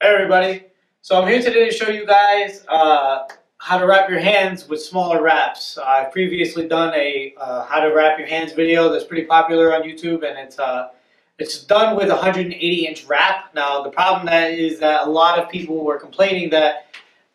Hey everybody, so I'm here today to show you guys how to wrap your hands with smaller wraps. I've previously done a how to wrap your hands video that's pretty popular on YouTube, and it's done with a 180-inch wrap. Now the problem is that a lot of people were complaining that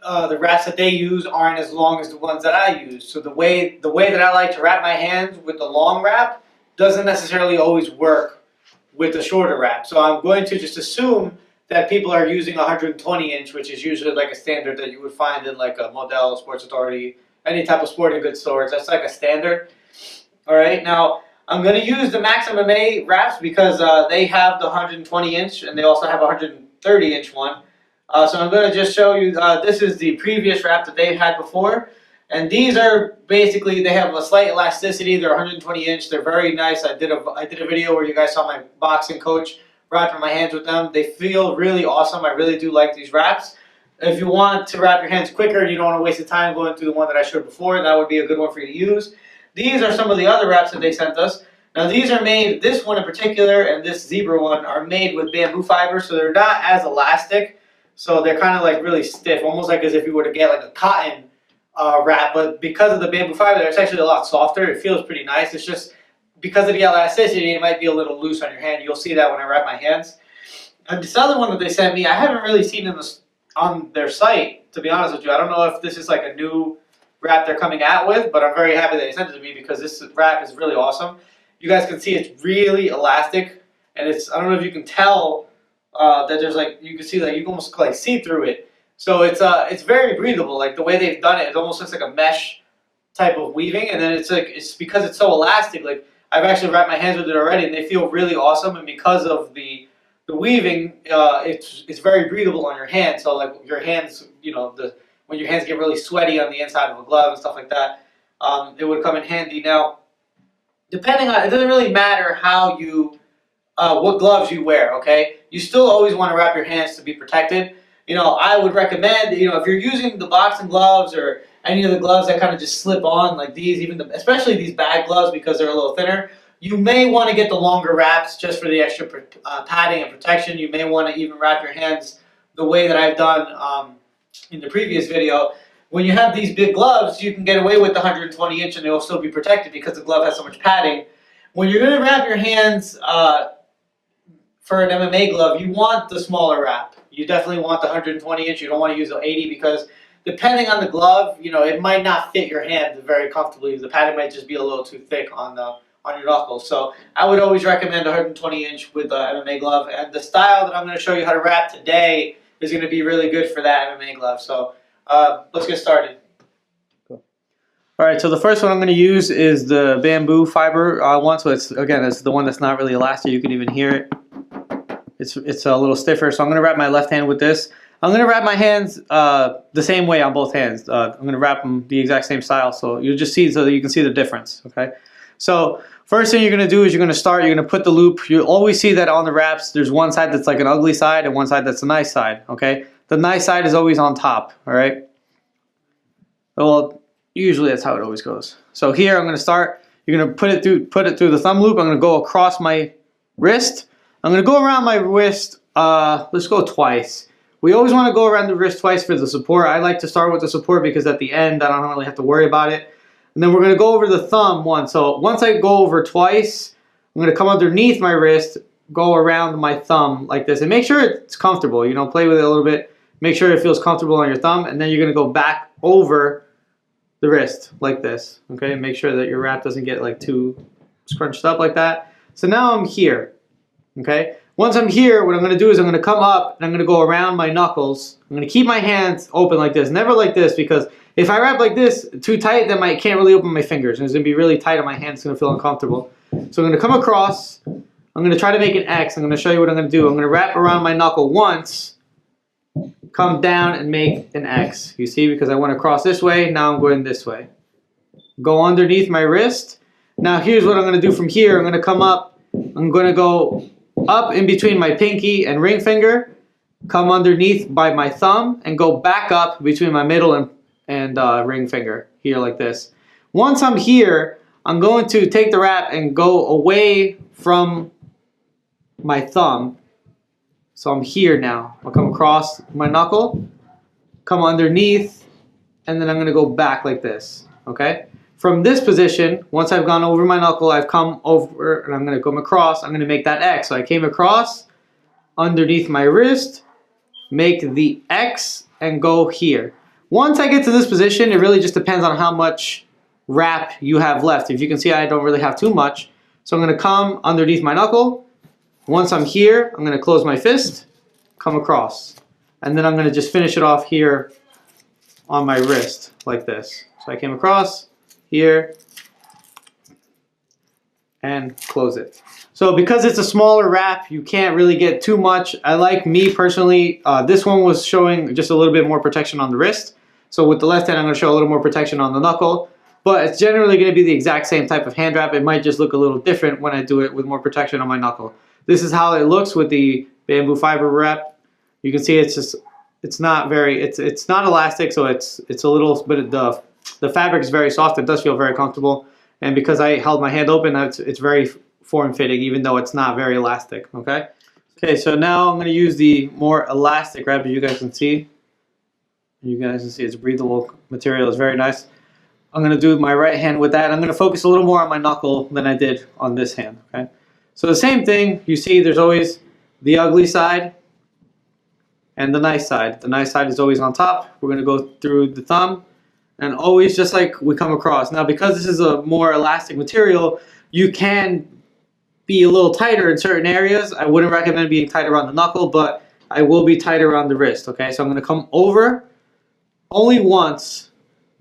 the wraps that they use aren't as long as the ones that I use. So the way that I like to wrap my hands with the long wrap doesn't necessarily always work with the shorter wrap. So I'm going to just assume that people are using 120 inch, which is usually like a standard that you would find in like a Model, Sports Authority, any type of sporting goods stores. That's like a standard. All right, now I'm going to use the Max MMA wraps because they have the 120 inch and they also have a 130 inch one. So I'm going to just show you, this is the previous wrap that they've had before. And these are basically, they have a slight elasticity. They're 120 inch. They're very nice. I did a video where you guys saw my boxing coach wrapping my hands with them. They feel really awesome. I really do like these wraps. If you want to wrap your hands quicker and you don't want to waste the time going through the one that I showed before, that would be a good one for you to use. These are some of the other wraps that they sent us. Now these are made, this one in particular and this zebra one are made with bamboo fiber, so they're not as elastic. So they're kind of like really stiff, almost like as if you were to get like a cotton wrap. But because of the bamboo fiber, it's actually a lot softer. It feels pretty nice. It's just because of the elasticity, it might be a little loose on your hand. You'll see that when I wrap my hands. And this other one that they sent me, I haven't really seen on their site, to be honest with you. I don't know if this is like a new wrap they're coming out with, but I'm very happy that they sent it to me because this wrap is really awesome. You guys can see it's really elastic, and it's, I don't know if you can tell that there's like, you can see like, you can almost like see through it. So it's very breathable. Like the way they've done it, it almost looks like a mesh type of weaving, and then it's like, it's because it's so elastic, like I've actually wrapped my hands with it already, and they feel really awesome. And because of the weaving, it's very breathable on your hands. So like your hands, you know, when your hands get really sweaty on the inside of a glove and stuff like that, it would come in handy. Now, depending on, it doesn't really matter how you, what gloves you wear. Okay, you still always want to wrap your hands to be protected. You know, I would recommend, you know, if you're using the boxing gloves or any of the gloves that kind of just slip on like these, especially these bag gloves because they're a little thinner, you may want to get the longer wraps just for the extra padding and protection. You may want to even wrap your hands the way that I've done in the previous video. When you have these big gloves, you can get away with the 120 inch and they will still be protected because the glove has so much padding. When you're going to wrap your hands for an MMA glove, you want the smaller wrap. You definitely want the 120 inch. You don't want to use the 80 because depending on the glove, you know, it might not fit your hand very comfortably. The padding might just be a little too thick on your knuckles. So I would always recommend 120 inch with the MMA glove. And the style that I'm going to show you how to wrap today is going to be really good for that MMA glove. So let's get started. Cool. All right, so the first one I'm going to use is the bamboo fiber one. So it's the one that's not really elastic. You can even hear it. It's a little stiffer. So I'm going to wrap my left hand with this. I'm going to wrap my hands the same way on both hands. I'm going to wrap them the exact same style, so you'll just see, so that you can see the difference, okay? So first thing you're going to do is you're going to put the loop. You'll always see that on the wraps, there's one side that's like an ugly side and one side that's a nice side, okay? The nice side is always on top, all right? Well, usually that's how it always goes. So here I'm going to start. You're going to put it through the thumb loop. I'm going to go across my wrist. I'm going to go around my wrist, let's go twice. We always want to go around the wrist twice for the support. I like to start with the support because at the end I don't really have to worry about it. And then we're going to go over the thumb once. So once I go over twice, I'm going to come underneath my wrist, go around my thumb like this. And make sure it's comfortable. You know, play with it a little bit. Make sure it feels comfortable on your thumb. And then you're going to go back over the wrist like this. Okay, make sure that your wrap doesn't get like too scrunched up like that. So now I'm here. Okay, once I'm here, what I'm going to do is I'm going to come up and I'm going to go around my knuckles. I'm going to keep my hands open like this, never like this, because if I wrap like this too tight, then I can't really open my fingers. And it's going to be really tight on my hands. It's going to feel uncomfortable. So I'm going to come across. I'm going to try to make an X. I'm going to show you what I'm going to do. I'm going to wrap around my knuckle once, come down and make an X. You see, because I went across this way, now I'm going this way. Go underneath my wrist. Now here's what I'm going to do from here. I'm going to come up. I'm going to go up in between my pinky and ring finger, come underneath by my thumb, and go back up between my middle and ring finger, here like this. Once I'm here, I'm going to take the wrap and go away from my thumb So I'm here now. I'll come across my knuckle, come underneath, and then I'm going to go back like this, okay? From this position, once I've gone over my knuckle, I've come over and I'm going to come across. I'm going to make that X. So I came across underneath my wrist, make the X, and go here. Once I get to this position, it really just depends on how much wrap you have left. If you can see, I don't really have too much. So I'm going to come underneath my knuckle. Once I'm here, I'm going to close my fist, come across. And then I'm going to just finish it off here on my wrist like this. So I came across here and close it. So because it's a smaller wrap, you can't really get too much. I like, me personally, this one was showing just a little bit more protection on the wrist. So with the left hand, I'm going to show a little more protection on the knuckle. But it's generally going to be the exact same type of hand wrap. It might just look a little different when I do it with more protection on my knuckle. This is how it looks with the bamboo fiber wrap. You can see it's not very, it's not elastic, so it's a little bit of the fabric is very soft. It does feel very comfortable, and because I held my hand open, it's very form-fitting, even though it's not very elastic. Okay. So now I'm going to use the more elastic wrap. As you guys can see, it's breathable material. It's very nice. I'm going to do my right hand with that. I'm going to focus a little more on my knuckle than I did on this hand. Okay. So the same thing. You see, there's always the ugly side and the nice side. The nice side is always on top. We're going to go through the thumb, and always just like we come across. Now, because this is a more elastic material, you can be a little tighter in certain areas. I wouldn't recommend being tight around the knuckle, but I will be tight around the wrist. Okay, so I'm going to come over only once,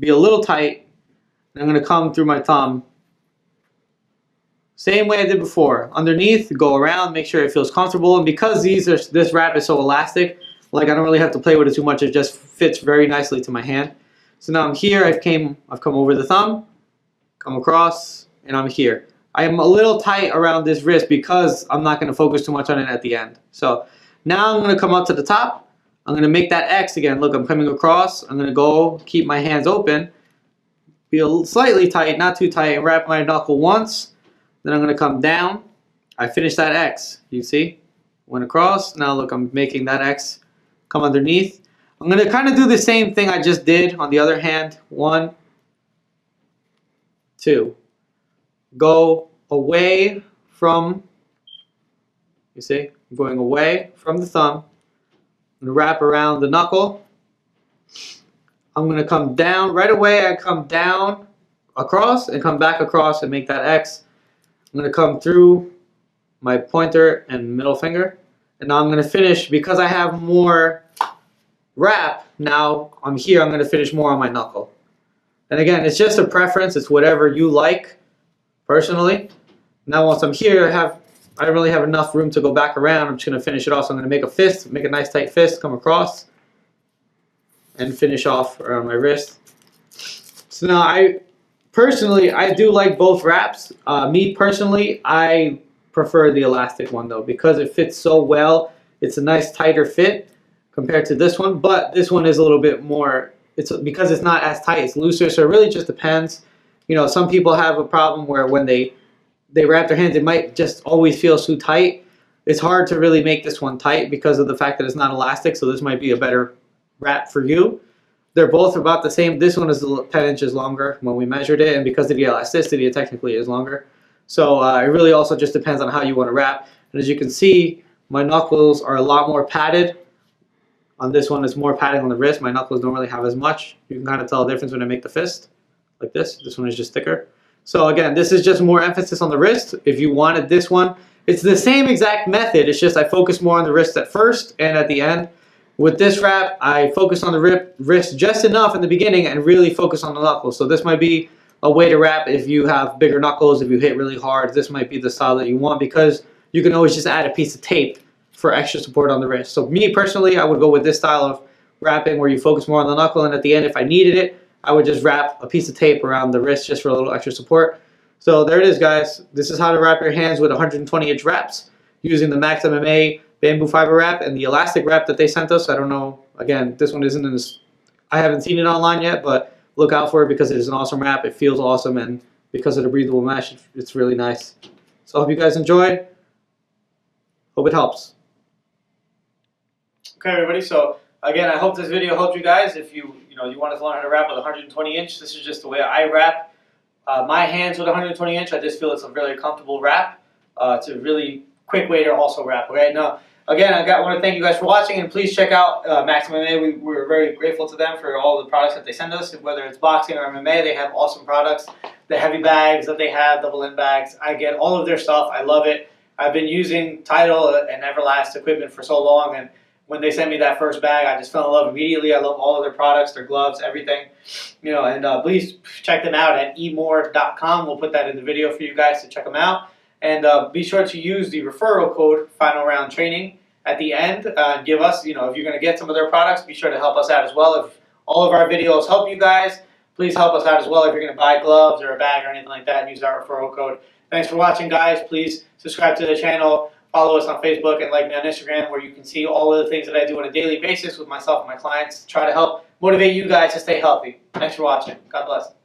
be a little tight, and I'm going to come through my thumb. Same way I did before. Underneath, go around, make sure it feels comfortable. And because this wrap is so elastic, like I don't really have to play with it too much. It just fits very nicely to my hand. So now I'm here. I've come over the thumb, come across, and I'm here. I am a little tight around this wrist because I'm not going to focus too much on it at the end. So now I'm going to come up to the top. I'm going to make that X again. Look, I'm coming across. I'm going to go keep my hands open, be slightly tight, not too tight, and wrap my knuckle once. Then I'm going to come down. I finish that X. You see? Went across. Now look, I'm making that X come underneath. I'm going to kind of do the same thing I just did on the other hand. 1, 2. Go away from, you see? I'm going away from the thumb. I'm going to wrap around the knuckle. I'm going to come down. Right away, I come down across and come back across and make that X. I'm going to come through my pointer and middle finger. And now I'm going to finish, because I have more wrap, now I'm here, I'm going to finish more on my knuckle. And again, it's just a preference. It's whatever you like, personally. Now once I'm here, I don't really have enough room to go back around. I'm just going to finish it off. So I'm going to make a fist, make a nice tight fist, come across, and finish off around my wrist. So now I do like both wraps. Me personally, I prefer the elastic one though, because it fits so well. It's a nice tighter fit compared to this one, but this one is a little bit more, because it's not as tight, it's looser, so it really just depends. You know, some people have a problem where when they wrap their hands, it might just always feel too tight. It's hard to really make this one tight because of the fact that it's not elastic, so this might be a better wrap for you. They're both about the same. This one is 10 inches longer when we measured it, and because of the elasticity, it technically is longer. So it really also just depends on how you want to wrap. And as you can see, my knuckles are a lot more padded. On this one, it's more padding on the wrist. My knuckles don't really have as much. You can kind of tell the difference when I make the fist, like this. This one is just thicker. So again, this is just more emphasis on the wrist. If you wanted this one, it's the same exact method. It's just I focus more on the wrist at first and at the end. With this wrap, I focus on the wrist just enough in the beginning and really focus on the knuckles. So this might be a way to wrap if you have bigger knuckles, if you hit really hard. This might be the style that you want, because you can always just add a piece of tape for extra support on the wrist. So me personally, I would go with this style of wrapping where you focus more on the knuckle, and at the end, if I needed it, I would just wrap a piece of tape around the wrist just for a little extra support. So there it is, guys. This is how to wrap your hands with 120-inch wraps using the Max MMA bamboo fiber wrap and the elastic wrap that they sent us. I don't know, again, this one isn't in this, I haven't seen it online yet, but look out for it because it is an awesome wrap. It feels awesome, and because of the breathable mesh, it's really nice. So I hope you guys enjoyed. Hope it helps. Okay, everybody. So again, I hope this video helped you guys. If you want to learn how to wrap with 120 inch, this is just the way I wrap my hands with 120 inch. I just feel it's a really comfortable wrap. It's a really quick way to also wrap. Okay. Now, again, I want to thank you guys for watching, and please check out Maximum MMA. We're very grateful to them for all the products that they send us, whether it's boxing or MMA. They have awesome products. The heavy bags that they have, double end bags. I get all of their stuff. I love it. I've been using Tidal and Everlast equipment for so long, and when they sent me that first bag, I just fell in love immediately. I love all of their products, their gloves, everything. And please check them out at emore.com. We'll put that in the video for you guys to check them out. And be sure to use the referral code Final Round Training at the end. Give us, if you're going to get some of their products, be sure to help us out as well. If all of our videos help you guys, please help us out as well. If you're going to buy gloves or a bag or anything like that, and use our referral code. Thanks for watching, guys. Please subscribe to the channel. Follow us on Facebook and like me on Instagram, where you can see all of the things that I do on a daily basis with myself and my clients to try to help motivate you guys to stay healthy. Thanks for watching. God bless.